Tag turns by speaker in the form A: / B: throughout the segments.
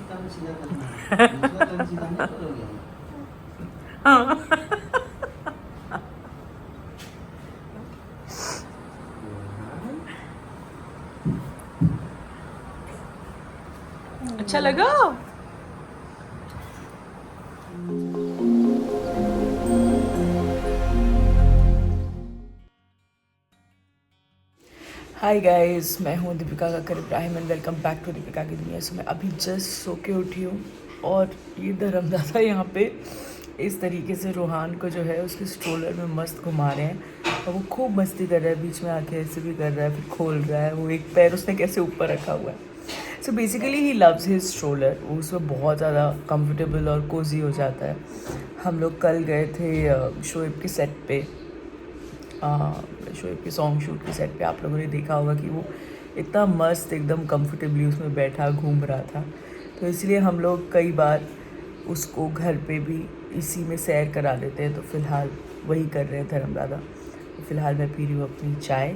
A: अच्छा लगा? हाय गाइस, मैं हूँ Dipika Kakar Ibrahim and welcome back to Dipika की दुनिया। मैं अभी जस्ट सो के उठी हूँ और ये धर्मदादा यहाँ पे इस तरीके से रूहान को जो है उसके स्ट्रोलर में मस्त घुमा रहे हैं और वो खूब मस्ती कर रहा है। बीच में आके ऐसे भी कर रहा है, फिर खोल रहा है, वो एक पैर उसने कैसे ऊपर रखा हुआ है। So basically he loves his stroller. वो उसमें बहुत ज़्यादा कंफर्टेबल और कोजी हो जाता है। हम लोग कल गए थे शोएब के सेट पे, शोएब के सॉन्ग शूट के सेट पे। आप लोगों ने देखा होगा कि वो इतना मस्त एकदम कंफर्टेबली उसमें बैठा घूम रहा था। तो इसलिए हम लोग कई बार उसको घर पे भी इसी में सैर करा देते हैं। तो फ़िलहाल वही कर रहे हैं धर्मदादा। फ़िलहाल मैं पी रही हूँ अपनी चाय।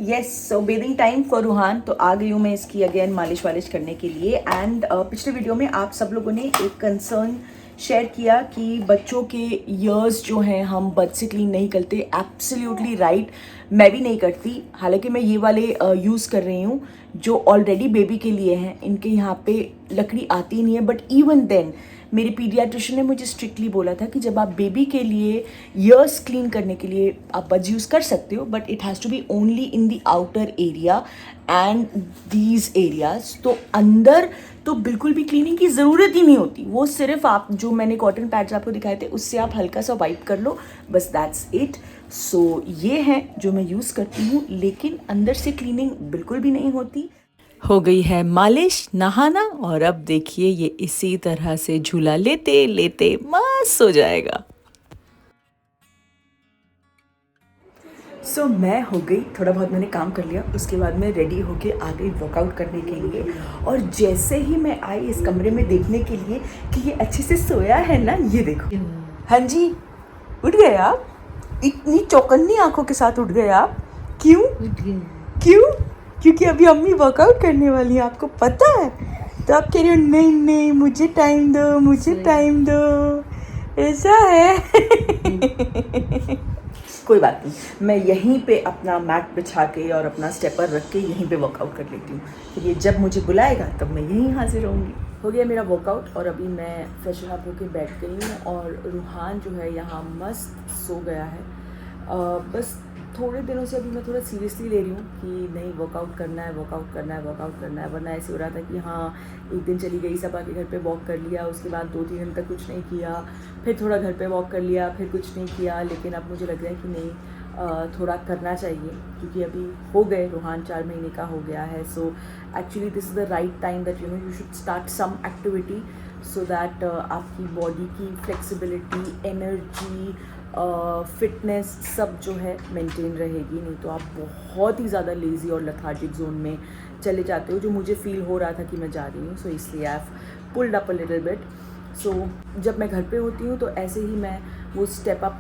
A: Yes, so bathing time for Ruhan. तो आ गई हूँ मैं इसकी अगेन मालिश वालिश करने के लिए। एंड पिछले वीडियो में आप सब लोगों ने एक कंसर्न शेयर किया कि बच्चों के ईयर्स जो हैं हम बच से क्लीन नहीं करते। एब्सोल्युटली राइट, मैं भी नहीं करती। हालांकि मैं ये वाले यूज़ कर रही हूँ जो ऑलरेडी बेबी के लिए हैं। इनके यहाँ पे लकड़ी आती नहीं है, बट इवन देन मेरे पीडियाट्रिशियन ने मुझे स्ट्रिक्टली बोला था कि जब आप बेबी के लिए ईयर्स क्लीन करने के लिए आप बज यूज़ कर सकते हो, but it has to be only in the outer area and these areas. तो अंदर तो बिल्कुल भी क्लीनिंग की ज़रूरत ही नहीं होती। वो सिर्फ आप जो मैंने कॉटन पैड्स आपको दिखाए थे उससे आप हल्का सा वाइप कर लो, बस दैट्स इट। सो ये है जो मैं यूज़ करती हूँ, लेकिन अंदर से क्लीनिंग बिल्कुल भी नहीं होती। हो गई है मालिश, नहाना, और अब देखिए ये इसी तरह से झूला लेते लेते मस्त हो जाएगा। सो मैं हो गई, थोड़ा बहुत मैंने काम कर लिया, उसके बाद मैं रेडी होके आ गई वर्कआउट करने के लिए। और जैसे ही मैं आई इस कमरे में देखने के लिए कि ये अच्छे से सोया है ना, ये देखो। हाँ जी, उठ गए आप? इतनी चौकन्नी आंखों के साथ उठ गए आप? क्यों? क्यों? क्योंकि अभी अम्मी वर्कआउट करने वाली है, आपको पता है। तो आप कह रहे हो नहीं नहीं मुझे टाइम दो, मुझे टाइम दो, ऐसा है। कोई बात नहीं, मैं यहीं पे अपना मैट बिछा के और अपना स्टेपर रख के यहीं पे वर्कआउट कर लेती हूँ। फिर ये जब मुझे बुलाएगा तब मैं यहीं हाजिर होंगी। हो गया मेरा वर्कआउट और अभी मैं फ्रेश अप होके बैठ गई हूँ और रूहान जो है यहाँ मस्त सो गया है। बस थोड़े दिनों से अभी मैं थोड़ा सीरियसली ले रही हूँ कि नहीं, वर्कआउट करना है, वर्कआउट करना है, वर्कआउट करना है। वरना ऐसे हो रहा था कि हाँ एक दिन चली गई, सब आके घर पे वॉक कर लिया, उसके बाद 2-3 दिन तक कुछ नहीं किया, फिर थोड़ा घर पे वॉक कर लिया, फिर कुछ नहीं किया। लेकिन अब मुझे लग रहा है कि नहीं, थोड़ा करना चाहिए, क्योंकि अभी हो गए, रूहान 4 महीने का हो गया है। So actually this is the right time that you should start some activity so that आपकी बॉडी की फ्लेक्सिबिलिटी, एनर्जी, फिटनेस सब जो है मेंटेन रहेगी। नहीं तो आप बहुत ही ज़्यादा लेज़ी और लथार्जिक जोन में चले जाते हो, जो मुझे फ़ील हो रहा था कि मैं जा रही हूँ। सो इसलिए I have pulled up a little bit. So जब मैं घर पे होती हूँ तो ऐसे ही मैं वो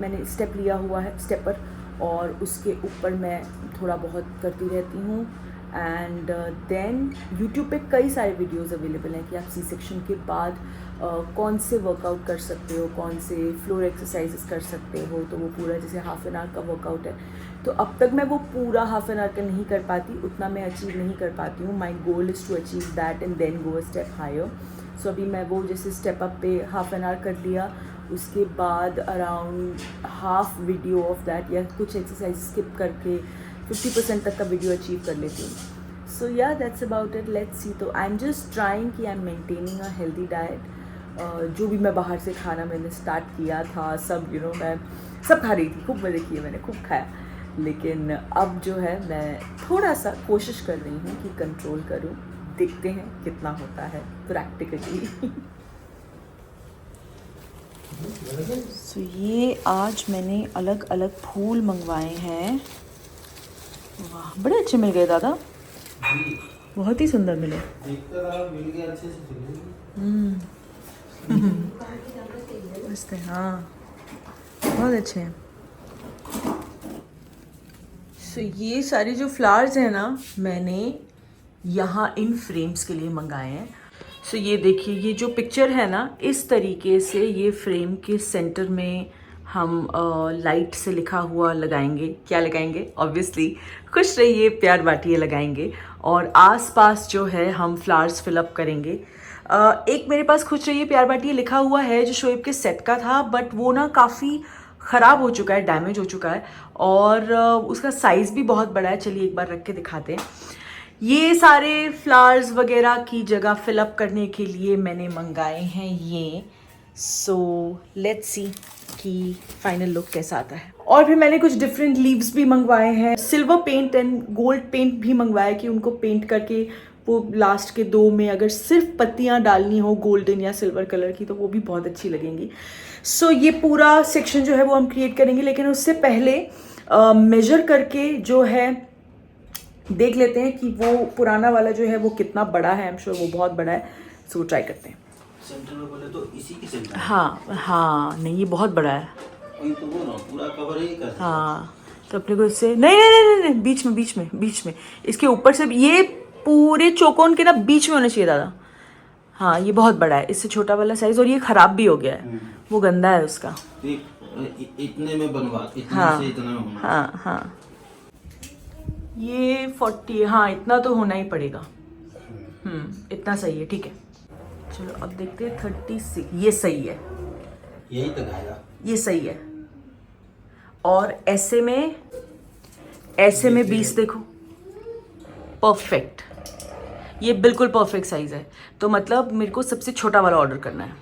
A: मैंने स्टेप लिया हुआ है, स्टेपर, और उसके ऊपर मैं थोड़ा बहुत करती रहती हूँ। एंड देन यूट्यूब पे कई सारे वीडियोस अवेलेबल हैं कि आप सी सेक्शन के बाद कौन से वर्कआउट कर सकते हो, कौन से फ्लोर एक्सरसाइजेस कर सकते हो। तो वो पूरा जैसे हाफ एन आवर का वर्कआउट है, तो अब तक मैं वो पूरा हाफ एन आवर का नहीं कर पाती, उतना मैं अचीव नहीं कर पाती हूँ। My goal is to achieve that and then go a step higher. So अभी मैं वो जैसे स्टेप अप पे हाफ एन आवर कर लिया, उसके बाद around half video of that या कुछ एक्सरसाइज स्किप करके 50% तक का वीडियो अचीव कर लेती हूँ। सो या that's about it, let's see. तो आई एम जस्ट ट्राइंग कि I am maintaining a healthy diet. जो भी मैं बाहर से खाना मैंने स्टार्ट किया था, सब मैं सब खा रही थी, खूब मज़े किए मैंने, खूब खाया। लेकिन अब जो है मैं थोड़ा सा कोशिश कर रही हूँ कि कंट्रोल करूँ। देखते हैं कितना होता है प्रैक्टिकली। सो ये आज मैंने अलग अलग फूल मंगवाए हैं। वाह, बड़े अच्छे मिल गए दादा, बहुत ही सुंदर मिले। मस्त है, हाँ बहुत अच्छे हैं। सो ये सारे जो फ्लावर्स हैं ना, मैंने यहाँ इन फ्रेम्स के लिए मंगाए हैं। सो ये देखिए, ये जो पिक्चर है ना, इस तरीके से ये फ्रेम के सेंटर में हम लाइट से लिखा हुआ लगाएंगे। क्या लगाएंगे? ऑब्वियसली खुश रहिए प्यार बांटिए लगाएंगे। और आसपास जो है हम फ्लावर्स फिलअप करेंगे। एक मेरे पास खुश रहिए प्यार बांटिए लिखा हुआ है जो शोएब के सेट का था, बट वो ना काफ़ी ख़राब हो चुका है, डैमेज हो चुका है, और उसका साइज़ भी बहुत बड़ा है। चलिए एक बार रख के दिखाते हैं। ये सारे फ्लावर्स वगैरह की जगह फिलअप करने के लिए मैंने मंगाए हैं ये। सो लेट्स सी कि फाइनल लुक कैसा आता है। और फिर मैंने कुछ डिफरेंट लीव्स भी मंगवाए हैं, silver paint and gold paint भी मंगवाया कि उनको पेंट करके वो लास्ट के 2 में अगर सिर्फ पत्तियां डालनी हो गोल्डन या सिल्वर कलर की तो वो भी बहुत अच्छी लगेंगी। सो ये पूरा सेक्शन जो है वो हम क्रिएट करेंगे, लेकिन उससे पहले मेजर करके जो है देख लेते हैं कि वो पुराना वाला जो है वो कितना बड़ा है। आई एम श्योर वो बहुत बड़ा है, सो ट्राई करते हैं।
B: सेंटर में बोले तो इसी के सेंटर।
A: हाँ नहीं, ये बहुत बड़ा है।
B: वही तो बोल रहा हूँ, पूरा कवर ही कर।
A: हाँ तो अपने को इससे नहीं, बीच में इसके ऊपर से ये पूरे चौकोन के ना बीच में होना चाहिए दादा। हाँ ये बहुत बड़ा है, इससे छोटा वाला साइज, और ये खराब भी हो गया है, वो गंदा है उसका।
B: इतने में बनवा, इतने
A: हाँ
B: से इतना में होना।
A: हाँ ये 40, हाँ इतना तो होना ही पड़ेगा। इतना सही है, ठीक है। चलो अब देखते हैं 36, ये सही है,
B: यही तक आएगा,
A: ये सही है। और ऐसे में 20 देखो, परफेक्ट, ये बिल्कुल परफेक्ट साइज है। तो मतलब मेरे को सबसे छोटा वाला ऑर्डर करना है।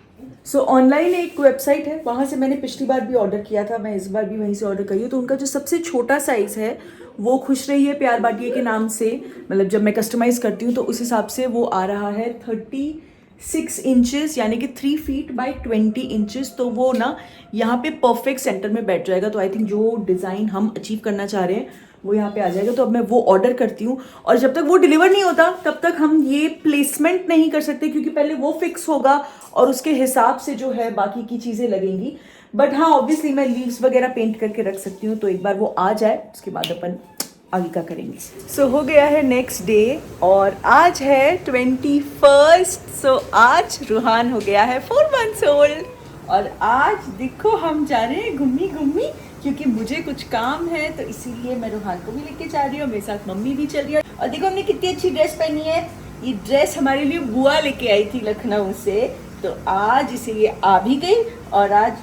A: सो ऑनलाइन एक वेबसाइट है, वहाँ से मैंने पिछली बार भी ऑर्डर किया था, मैं इस बार भी वहीं से ऑर्डर करी हूँ। तो उनका जो सबसे छोटा साइज़ है वो खुश रहिए प्यार बांटिए के नाम से, मतलब जब मैं कस्टमाइज़ करती हूँ तो उस हिसाब से वो आ रहा है 36 इंचेस, यानी कि 3 फीट बाई 20 इंचेस। तो वो ना यहाँ पे परफेक्ट सेंटर में बैठ जाएगा। तो आई थिंक जो डिज़ाइन हम अचीव करना चाह रहे हैं वो यहाँ पे आ जाएगा। तो अब मैं वो ऑर्डर करती हूँ, और जब तक वो डिलीवर नहीं होता तब तक हम ये प्लेसमेंट नहीं कर सकते, क्योंकि पहले वो फिक्स होगा और उसके हिसाब से जो है बाकी की चीज़ें लगेंगी। बट हाँ ऑब्वियसली मैं लीव्स वगैरह पेंट करके रख सकती हूँ। तो एक बार वो आ जाए उसके बाद अपन आगे का करेंगे। सो हो गया है नेक्स्ट डे, और आज है 21। सो आज रूहान हो गया है 4 months ओल्ड, और आज देखो हम जा रहे हैं घूमी, क्योंकि मुझे कुछ काम है तो इसीलिए मैं रूहान को भी लेके जा रही हूँ, मेरे साथ मम्मी भी चल रही है। और देखो हमने कितनी अच्छी ड्रेस पहनी है, ये ड्रेस हमारे लिए बुआ लेके आई थी लखनऊ से। तो आज इसे ये आ भी गई, और आज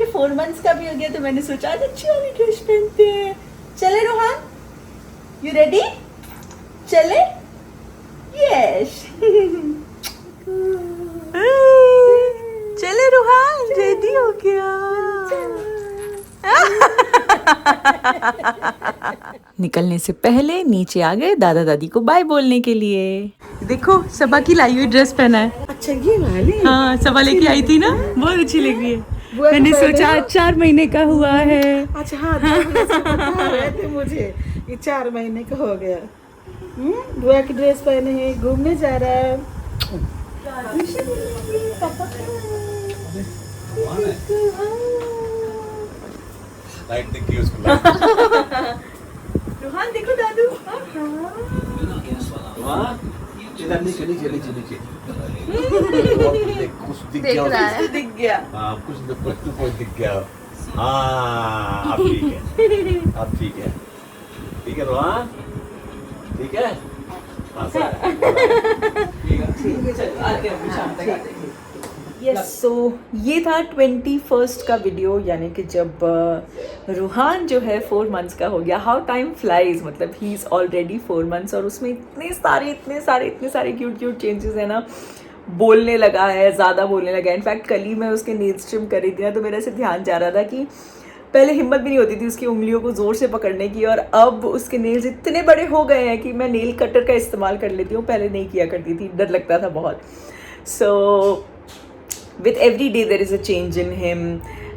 A: ये 4 months का भी हो गया, तो मैंने सोचा आज अच्छी वाली ड्रेस पहनते हैं। चले रूहान, यू रेडी? चले? यस। चले रूहान, रेडी हो गया। निकलने से पहले नीचे आ गए दादा दादी को बाय बोलने के लिए। देखो सबा की लाई हुई ड्रेस पहना है।
C: अच्छा ये वाली?
A: हाँ सबा लेके आई थी ना, बहुत अच्छी लग रही है। मैंने सोचा 4 महीने का हुआ है।
C: अच्छा हाँ, 2 महीने से बता रहे थे मुझे, ये 4 महीने का हो गया। बुआ की ड्रेस पहने है, घूमने जा रहा है।
B: लाइट दिख गई उसको।
A: रूहान देखो दादू।
B: इधर नीचे नीचे कुछ दिख
A: देख
B: गया,
A: रहा है, दिख गया।
B: हाँ कुछ दिख गया। हाँ अब ठीक है, अब ठीक है रोहन, ठीक है। हाँ
A: यस, सो ये था 21 का वीडियो, यानी कि जब रूहान जो है 4 months का हो गया। हाउ टाइम फ्लाइज, मतलब ही इज़ ऑलरेडी 4 months, और उसमें इतने सारे क्यूट चेंजेस है ना। बोलने लगा है, ज़्यादा बोलने लगा है। इनफैक्ट कल ही मैं उसके नेल्स ट्रिम कर रही थी ना, तो मेरा ऐसे ध्यान जा रहा था कि पहले हिम्मत भी नहीं होती थी उसकी उंगलियों को ज़ोर से पकड़ने की, और अब उसके नेल्स इतने बड़े हो गए हैं कि मैं नेल कटर का इस्तेमाल कर लेती हूँ, पहले नहीं किया करती थी, डर लगता था बहुत। सो with every day there is a change in him,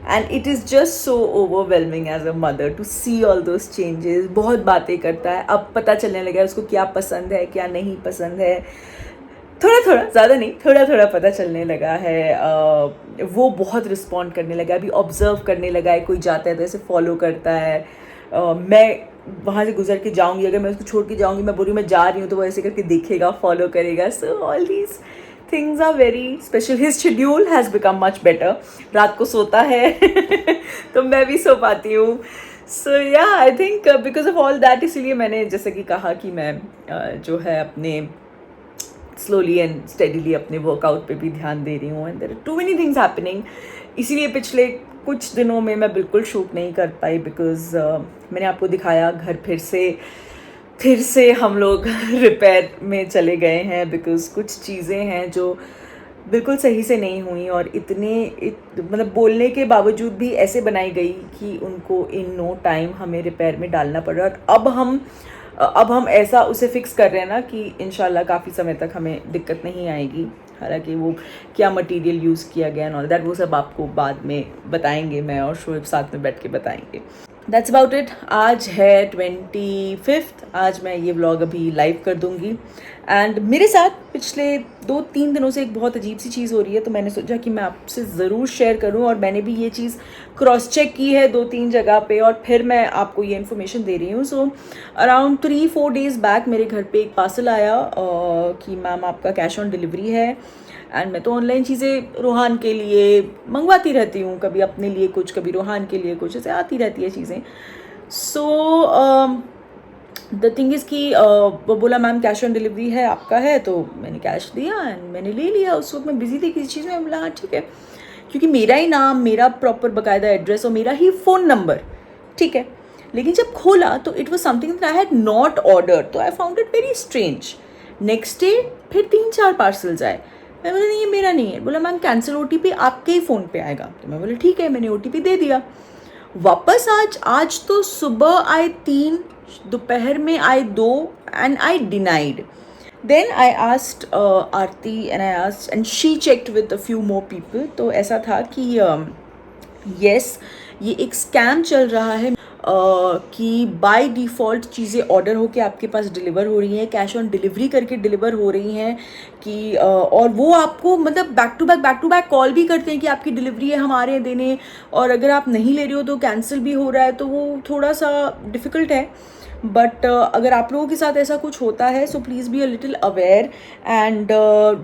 A: and it is just so overwhelming as a mother to see all those changes. बहुत बातें करता है, अब पता चलने लगा है उसको क्या पसंद है क्या नहीं पसंद है। थोड़ा ज़्यादा नहीं, थोड़ा पता चलने लगा है। वो बहुत रिस्पॉन्ड करने लगा है, अभी ऑब्जर्व करने लगा है, कोई जाता है तो ऐसे फॉलो करता है। मैं वहाँ से गुजर के जाऊँगी, अगर मैं उसको छोड़ के जाऊँगी, मैं बोलूँ मैं जा रही हूँ, तो वो ऐसे करके देखेगा, फॉलो करेगा. So all these things are very special. His schedule has become much better. रात को सोता है तो मैं भी सो पाती हूँ. सो या I think because of all that, इसीलिए मैंने जैसे कि कहा कि मैं जो है अपने स्लोली एंड स्टेडीली अपने वर्कआउट पे भी ध्यान दे रही हूँ. And there are too many things happening. इसीलिए पिछले कुछ दिनों में मैं बिल्कुल शूट नहीं कर पाई, बिकॉज मैंने आपको दिखाया घर फिर से हम लोग रिपेयर में चले गए हैं, बिकॉज कुछ चीज़ें हैं जो बिल्कुल सही से नहीं हुई और मतलब बोलने के बावजूद भी ऐसे बनाई गई कि उनको इन नो टाइम हमें रिपेयर में डालना पड़ रहा है. और अब हम ऐसा उसे फिक्स कर रहे हैं ना कि इंशाल्लाह काफ़ी समय तक हमें दिक्कत नहीं आएगी. हालांकि वो क्या मटेरियल यूज़ किया गया एंड ऑल दैट, वो सब आपको बाद में बताएंगे, मैं और शोएब साथ में बैठ के बताएंगे. That's about it. आज है 25th. आज मैं ये व्लॉग अभी लाइव कर दूँगी. एंड मेरे साथ पिछले 2-3 दिनों से एक बहुत अजीब सी चीज़ हो रही है, तो मैंने सोचा कि मैं आपसे ज़रूर शेयर करूं. और मैंने भी ये चीज़ क्रॉस चेक की है 2-3 जगह पे, और फिर मैं आपको ये इन्फॉर्मेशन दे रही हूँ. सो अराउंड 3-4 डेज़ बैक मेरे घर पे एक पार्सल आया कि मैम आपका कैश ऑन डिलीवरी है. एंड मैं तो ऑनलाइन चीज़ें रोहान के लिए मंगवाती रहती हूँ, कभी अपने लिए कुछ, कभी रोहान के लिए कुछ, ऐसे आती रहती है चीज़ें. सो द थिंग इज़ कि वो बोला मैम कैश ऑन डिलीवरी है, आपका है. तो मैंने कैश दिया एंड मैंने ले लिया. उस वक्त मैं बिज़ी थी किसी चीज़ में. बोला हाँ ठीक है, क्योंकि मेरा ही नाम, मेरा प्रॉपर बाकायदा एड्रेस और मेरा ही फ़ोन नंबर, ठीक है. लेकिन जब खोला तो it was something that I had not order. तो I found it very strange. Next day फिर 3-4 पार्सल्स आए. मैं बोला नहीं ये मेरा नहीं है. बोला मैम कैंसिल OTP आपके ही फ़ोन पे आएगा. तो मैं बोला ठीक है, मैंने OTP दे दिया. वापस आज तो सुबह आए 3, दोपहर में आए 2 and I denied. Then I asked Aarti and I asked and she checked with a few more people. तो ऐसा था कि येस ये एक स्कैम चल रहा है कि बाय डिफ़ॉल्ट चीज़ें ऑर्डर होके आपके पास डिलीवर हो रही हैं, कैश ऑन डिलीवरी करके डिलीवर हो रही हैं कि और वो आपको मतलब बैक टू बैक कॉल भी करते हैं कि आपकी डिलीवरी है, हम आ रहे हैं देने, और अगर आप नहीं ले रहे हो तो कैंसिल भी हो रहा है. तो वो थोड़ा सा डिफ़िकल्ट है. बट अगर आप लोगों के साथ ऐसा कुछ होता है so please be a little aware and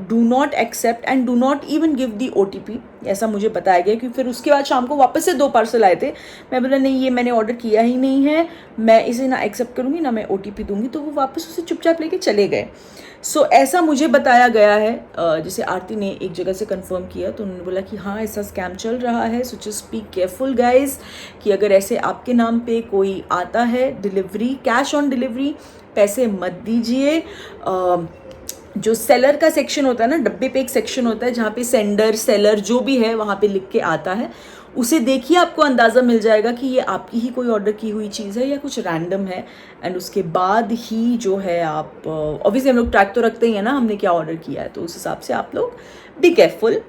A: do not accept and do not even give the OTP. ऐसा मुझे बताया गया. क्योंकि फिर उसके बाद शाम को वापस से 2 पार्सल आए थे. मैं बोला नहीं ये मैंने ऑर्डर किया ही नहीं है, मैं इसे ना एक्सेप्ट करूँगी ना मैं OTP दूँगी. तो वो वापस उसे चुपचाप लेके चले गए. सो ऐसा मुझे बताया गया है. जैसे आरती ने एक जगह से कंफर्म किया तो उन्होंने बोला कि हाँ ऐसा स्कैम चल रहा है. So just be careful guys कि अगर ऐसे आपके नाम पे कोई आता है डिलीवरी, कैश ऑन डिलीवरी, पैसे मत दीजिए. जो सेलर का सेक्शन होता है ना, डब्बे पे एक सेक्शन होता है जहाँ पे सेंडर सेलर जो भी है वहाँ पे लिख के आता है, उसे देखिए आपको अंदाज़ा मिल जाएगा कि ये आपकी ही कोई ऑर्डर की हुई चीज़ है या कुछ रैंडम है. एंड उसके बाद ही जो है आप ऑब्वियसली हम लोग ट्रैक तो रखते ही हैं ना हमने क्या ऑर्डर किया है, तो उस हिसाब से आप लोग बी केयरफुल.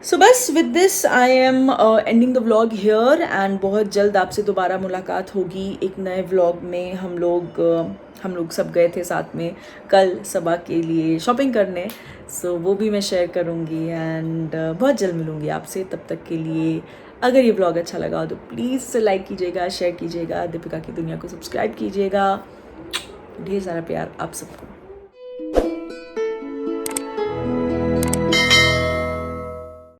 A: सो बस with this I am ending the vlog here and बहुत जल्द आपसे दोबारा मुलाकात होगी एक नए व्लॉग में. हम लोग सब गए थे साथ में कल सबा के लिए शॉपिंग करने. सो वो भी मैं शेयर करूँगी एंड बहुत जल्द मिलूँगी आपसे. तब तक के लिए अगर ये व्लॉग अच्छा लगा तो प्लीज़ लाइक कीजिएगा, शेयर कीजिएगा, दीपिका की दुनिया को सब्सक्राइब कीजिएगा. ढेर सारा प्यार आप सबको.